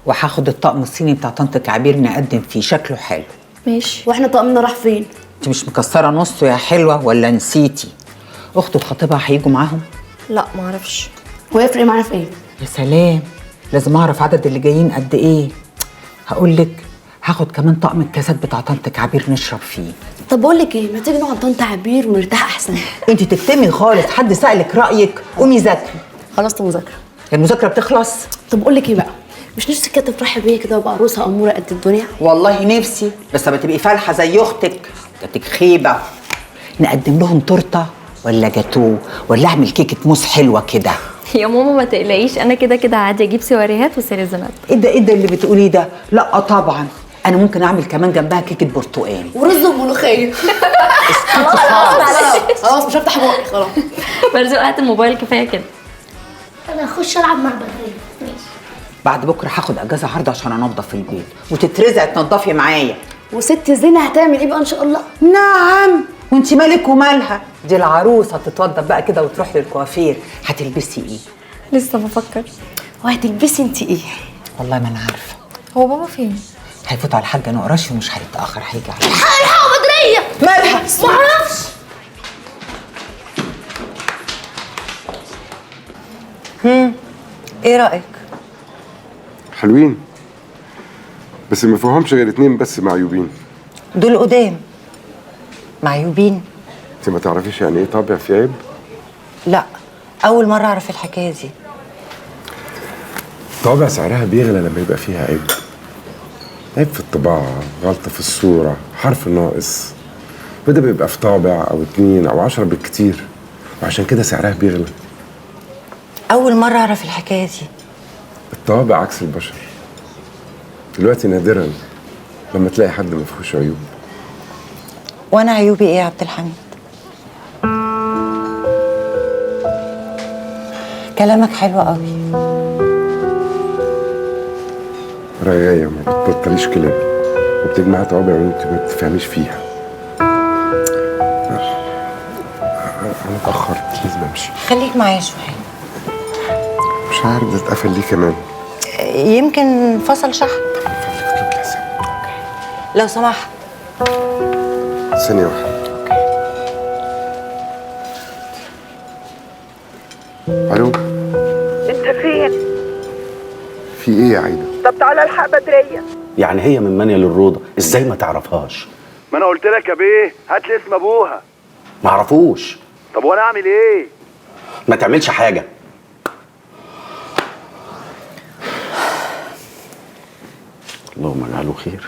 وهاخد الطقم الصيني بتاع طنط عبير نقدم فيه، شكله حلو. ماشي. واحنا طقمنا راح فين؟ انت مش مكسره نصه يا حلوه ولا نسيتي؟ اخته وخطيبها هيجوا معاهم؟ لا معرفش. ويفرق معانا في ايه؟ يا سلام، لازم اعرف عدد اللي جايين قد ايه. هقول لك هاخد كمان طقم الكاسات بتاع طنط عبير نشرب فيه. طب بقول لك ايه، ما تيجي نقعد طنط عبير ونرتاح احسن. انت تكتمي خالص، حد سألك رايك؟ قومي ذاكري. خلصت مذاكره. المذاكره بتخلص؟ طب بقول لك ايه بقى، مش نفسك كده تفرحي بيا كده وابقى عروسه اموره قد الدنيا؟ والله نفسي، بس ما تبقي فالحه زي اختك، جاتك خيبه. نقدم لهم تورته ولا جاتوه ولا اعمل كيكه موز حلوه كده؟ يا ماما ما تقلقيش، انا كده كده عادي اجيب سواريهات وسيريزونات. ايه ده ايه ده اللي بتقوليه ده؟ لا طبعا، انا ممكن اعمل كمان جنبها كيكه برتقال ورز وملوخيه. خلاص مش هفتح بقي خلاص. مرزوق هات الموبايل، كفايه كده. انا اخش العب مع بدريه. ماشي. بعد بكره هاخد اجازه عرض عشان انضف البيت، وتترزع تنضفي معايا. وست زينه هتعمل ايه بقى ان شاء الله؟ نعم، وانت مالك ومالها؟ دي العروسه تتوضب بقى كده وتروح للكوافير. هتلبسي ايه؟ لسه بفكر. وهتلبسي انت ايه؟ والله ما انا عارفه. هو بابا فين؟ هيفوت على الحاجه نقراشي ومش هيتاخر، هيجي عليها. الحق بدريه. مالها؟ معرفش. ايه رأيك؟ حلوين، بس ما فيهمش غير 2 بس معيوبين. دول قدام معيوبين؟ انت ما تعرفيش يعني ايه طابع في عيب؟ لا، أول مرة أعرف الحكاية دي. طابع سعرها بيغلى لما يبقى فيها عيب. عيب في الطباعة، غلطة في الصورة، حرف ناقص، وده بيبقى في طابع أو 2 أو 10 بالكتير، وعشان كده سعرها بيغلى. أول مرة أعرف الحكاية دي. الطابع عكس البشر. دلوقتي نادرا لما تلاقي حد ما فيهوش عيوب. وأنا عيوبي إيه يا عبد الحميد؟ كلامك حلو قوي. رغاية ما بتبطليش كلام، وبتجمعي طوابع وانت ما بتفهميش فيها. أنا اتأخرت، لازم أمشي. خليك معايا شوية. مش عارف ده اتقفل ليه كمان. يمكن فصل شحن. اطلب لي حساب. لو سمحت. ثانية واحدة. ألو؟ انت فين؟ في إيه يا عايدة؟ طب تعالى الحق بدريه. يعني هي من منيا للروضه، ازاي ما تعرفهاش؟ ما انا قلت لك يا بيه هات لي اسم ابوها. ما اعرفوش. طب وانا اعمل ايه؟ ما تعملش حاجه. اللهم اجعله خير.